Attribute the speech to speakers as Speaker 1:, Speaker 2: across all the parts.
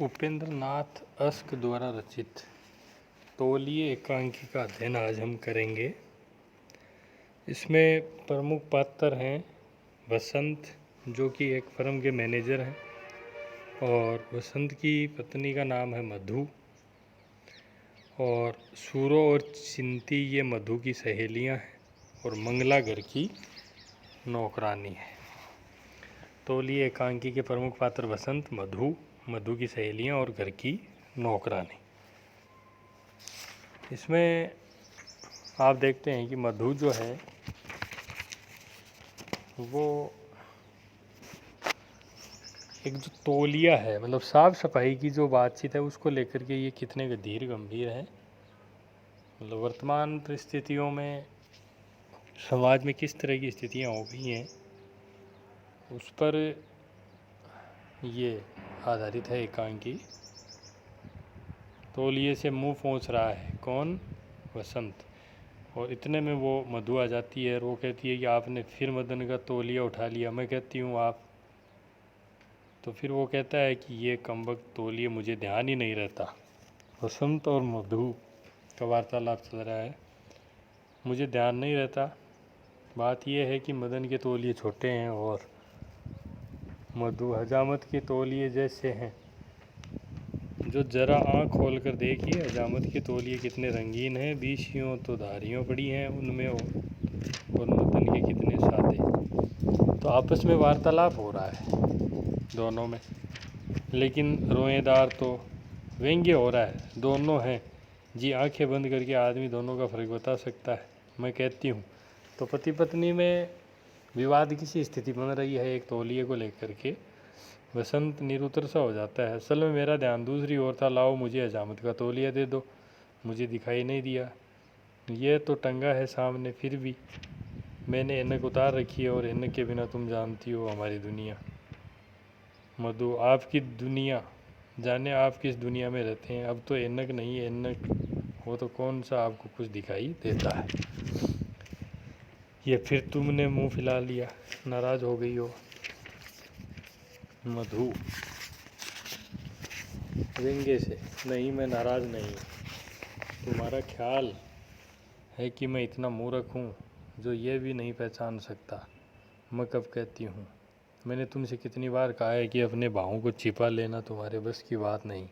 Speaker 1: Upendra Nath ask द्वारा रचित तौलिए एकांकी का अध्ययन आज हम करेंगे। इसमें प्रमुख पात्र हैं वसंत, जो कि एक फर्म के मैनेजर हैं, और वसंत की पत्नी का नाम है मधु, और सूरो और चिंती ये मधु की सहेलियां हैं, और मंगला घर की नौकरानी है। तौलिए एकांकी के प्रमुख पात्र वसंत, मधु, मधु की सहेलियां और घर की नौकरानी। इसमें आप देखते हैं कि मधु जो है वो एक जो तौलिया है, मतलब साफ सफाई की जो बातचीत है उसको लेकर के ये कितने गंभीर गंभीर है। मतलब वर्तमान परिस्थितियों में समाज में किस तरह की स्थितियां हो गई हैं उस पर ये आधारित है एकांकी। तौलिए से मुंह पोंछ रहा है कौन? वसंत। और इतने में वो मधु आ जाती है और वो कहती है कि आपने फिर मदन का तौलिया उठा लिया। मैं कहती हूँ आप। तो फिर वो कहता है कि ये कमबख्त तौलिए मुझे ध्यान ही नहीं रहता। वसंत और मधु का वार्तालाप चल रहा है। मुझे ध्यान नहीं रहता। बात यह है कि मदन के तौलिए छोटे हैं और मधु हजामत के तौलिए जैसे हैं। जो जरा आँख खोल कर देखिए, हजामत के तौलिए कितने रंगीन हैं, बीशियों तो धारियों पड़ी हैं उनमें, और मदन के कितने सादे। तो आपस में वार्तालाप हो रहा है दोनों में, लेकिन रोएदार तो व्यंग्य हो रहा है। दोनों हैं जी, आंखें बंद करके आदमी दोनों का फर्क बता सकता है। मैं कहती हूँ तो पति पत्नी में विवाद की स्थिति बन रही है एक तौलिए को लेकर के। वसंत निरुत्तर सा हो जाता है। असल में मेरा ध्यान दूसरी ओर था। लाओ मुझे हजामत का तौलिया दे दो, मुझे दिखाई नहीं दिया। यह तो टंगा है सामने, फिर भी मैंने ऐनक उतार रखी है, और ऐनक के बिना तुम जानती हो हमारी दुनिया। मधु, आपकी दुनिया, जाने आप किस दुनिया में रहते हैं। अब तो ऐनक नहीं, ऐनक हो तो कौन सा आपको कुछ दिखाई देता है। ये फिर तुमने मुंह फैला लिया, नाराज हो गई हो। मधु व्यंग्य से, नहीं मैं नाराज़ नहीं। तुम्हारा ख्याल है कि मैं इतना मूर्ख हूँ जो ये भी नहीं पहचान सकता। मैं कब कहती हूँ, मैंने तुमसे कितनी बार कहा है कि अपने भावों को छिपा लेना तुम्हारे बस की बात नहीं।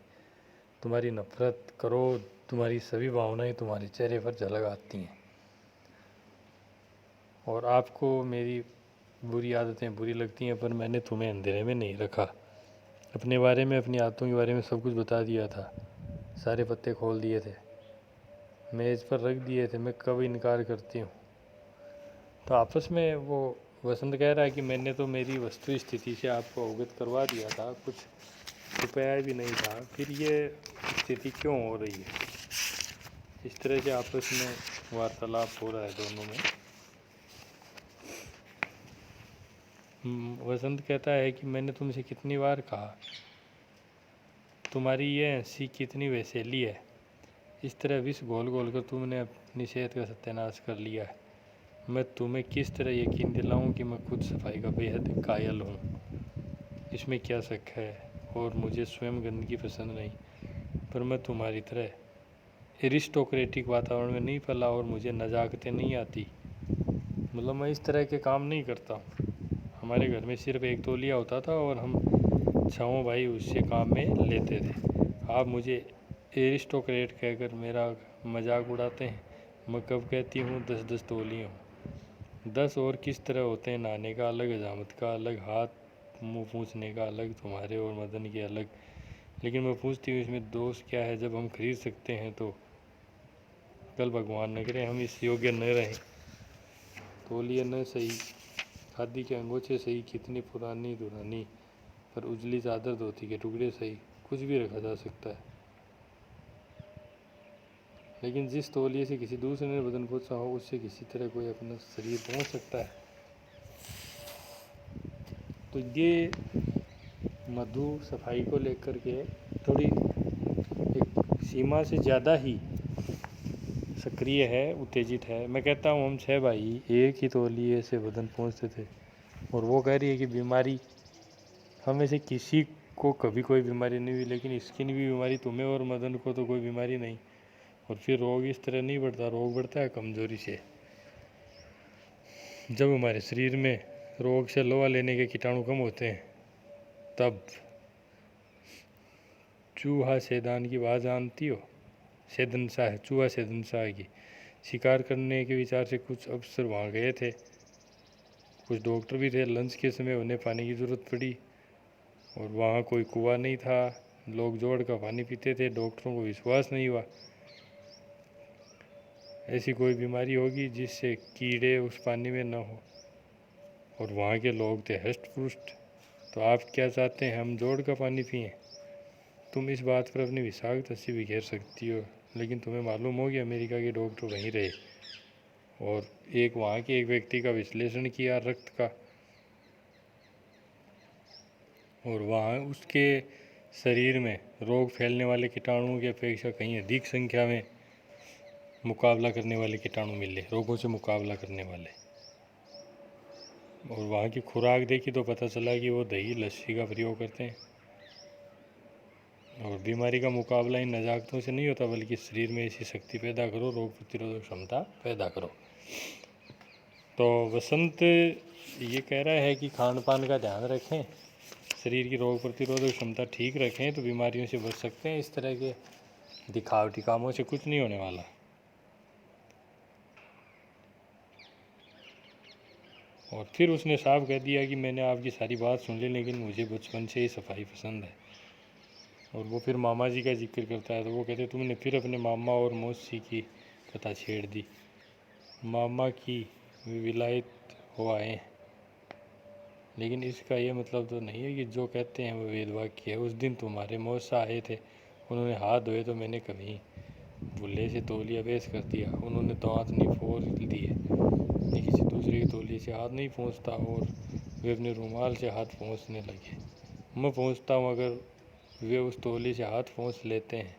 Speaker 1: तुम्हारी नफरत, क्रोध, तुम्हारी सभी भावनाएं तुम्हारे चेहरे पर झलक आती हैं, और आपको मेरी बुरी आदतें बुरी लगती हैं, पर मैंने तुम्हें अंधेरे में नहीं रखा। अपने बारे में, अपनी आदतों के बारे में सब कुछ बता दिया था। सारे पत्ते खोल दिए थे, मेज़ पर रख दिए थे। मैं कब इनकार करती हूँ। तो आपस में वो वसंत कह रहा है कि मैंने तो मेरी वस्तु स्थिति से आपको अवगत करवा दिया था, कुछ छुपाया भी नहीं था, फिर ये स्थिति क्यों हो रही है। इस तरह से आपस में वार्तालाप हो रहा है दोनों में। वसंत कहता है कि मैंने तुमसे कितनी बार कहा, तुम्हारी ये हंसी कितनी वैसेली है। इस तरह विष घोल घोल कर तुमने अपनी सेहत का सत्यानाश कर लिया है। मैं तुम्हें किस तरह यकीन दिलाऊं कि मैं खुद सफाई का बेहद कायल हूँ। इसमें क्या शक है। और मुझे स्वयं गंदगी पसंद नहीं, पर मैं तुम्हारी तरह एरिस्टोक्रेटिक वातावरण में नहीं पला, और मुझे नजाकतें नहीं आती। मतलब मैं इस तरह के काम नहीं करता। हमारे घर में सिर्फ एक तौलिया होता था और हम छहों भाई उससे काम में लेते थे। आप मुझे एरिस्टोक्रेट कहकर मेरा मजाक उड़ाते हैं। मैं कब कहती हूँ 10-10 तौलिए हों। 10 और किस तरह होते हैं। नहाने का अलग, हजामत का अलग, हाथ मुंह पूछने का अलग, तुम्हारे और मदन के अलग। लेकिन मैं पूछती हूँ इसमें दोष क्या है। जब हम खरीद सकते हैं तो कल भगवान न करे हम इस योग्य न रहें। तौलिया न सही, खादी के अंगोछे सही, कितनी पुरानी दुरानी, पर उजली चादर धोती के टुकड़े सही, कुछ भी रखा जा सकता है। लेकिन जिस तौलिए से किसी दूसरे ने बदन पोंछा हो, उससे किसी तरह कोई अपना शरीर पहुंच सकता है। तो ये मधु सफाई को लेकर के थोड़ी एक सीमा से ज़्यादा ही सक्रिय है, उत्तेजित है। मैं कहता हूँ हम 6 भाई एक ही तौलिए से बदन पोंछते थे, और वो कह रही है कि बीमारी हम में से किसी को कभी कोई बीमारी नहीं हुई, लेकिन स्किन की बीमारी तुम्हें और मदन को तो कोई बीमारी नहीं। और फिर रोग इस तरह नहीं बढ़ता, रोग बढ़ता है कमज़ोरी से। जब हमारे शरीर में रोग से लोहा लेने के कीटाणु कम होते हैं तब। चूहा सेदान की बात जानती हो? सेदनशाह, चूहा सेदनशाह की शिकार करने के विचार से कुछ अफसर वहाँ गए थे। कुछ डॉक्टर भी थे। लंच के समय उन्हें पानी की ज़रूरत पड़ी और वहाँ कोई कुआं नहीं था। लोग जोड़ कर पानी पीते थे। डॉक्टरों को विश्वास नहीं हुआ ऐसी कोई बीमारी होगी जिससे कीड़े उस पानी में न हो। और वहाँ के लोग थे हष्ट पुष्ट। तो आप क्या चाहते हैं हम जोड़ का पानी पिएं? तुम इस बात पर अपनी विषाक्त हंसी बिखेर सकती हो, लेकिन तुम्हें मालूम हो कि अमेरिका के डॉक्टर वहीं रहे और वहाँ के एक व्यक्ति का विश्लेषण किया रक्त का, और वहाँ उसके शरीर में रोग फैलने वाले कीटाणुओं की अपेक्षा कहीं अधिक संख्या में मुकाबला करने वाले कीटाणु मिले, रोगों से मुकाबला करने वाले। और वहाँ की खुराक देखी तो पता चला कि वो दही लस्सी का प्रयोग करते हैं। और बीमारी का मुकाबला इन नजाकतों से नहीं होता, बल्कि शरीर में ऐसी शक्ति पैदा करो, रोग प्रतिरोधक क्षमता पैदा करो। तो वसंत ये कह रहा है कि खान पान का ध्यान रखें, शरीर की रोग प्रतिरोधक क्षमता ठीक रखें तो बीमारियों से बच सकते हैं। इस तरह के दिखावटी कामों से कुछ नहीं होने वाला। और फिर उसने साफ कह दिया कि मैंने आपकी सारी बात सुन ली, लेकिन मुझे बचपन से ही सफाई पसंद है। और वो फिर मामा जी का जिक्र करता है तो वो कहते तुमने फिर अपने मामा और मौसी की कथा छेड़ दी। मामा की विलायत हो आए, लेकिन इसका ये मतलब तो नहीं है कि जो कहते हैं वो वेद वाक्य है। उस दिन तुम्हारे मौसा आए थे, उन्होंने हाथ धोए तो मैंने कभी भुल्ले से तौलिया पेश कर दिया। उन्होंने दांत नहीं फोड़ दिए, ये किसी दूसरे के तौलिए से हाथ नहीं पहुँचता, और वे अपने रुमाल से हाथ पहुँचने लगे। मैं पहुँचता हूँ, अगर वे उस तौलिए से हाथ पहुँच लेते हैं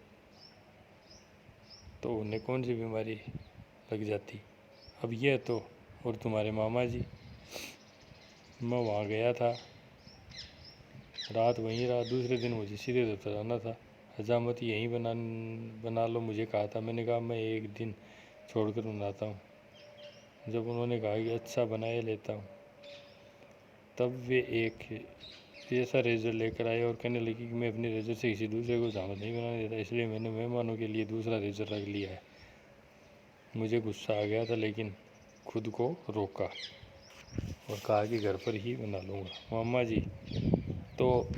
Speaker 1: तो उन्हें कौन सी बीमारी लग जाती। अब यह तो, और तुम्हारे मामा जी, मैं वहाँ गया था, रात वहीं रहा। दूसरे दिन मुझे सीधे दफ्तर आना था। हजामत यहीं बना लो मुझे कहा था। मैंने कहा मैं एक दिन छोड़कर बनाता हूँ। जब उन्होंने कहा कि अच्छा बनाए लेता हूँ, तब वे एक ऐसा रेज़र लेकर आए और कहने लगी कि मैं अपने रेज़र से किसी दूसरे को हजामत नहीं बनाने देता, इसलिए मैंने मेहमानों के लिए दूसरा रेज़र रख लिया है। मुझे गुस्सा आ गया था, लेकिन खुद को रोका और कहा कि घर पर ही बना लूँगा। मामा जी, तो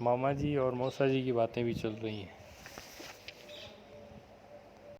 Speaker 1: मामा जी और मौसा जी की बातें भी चल रही हैं।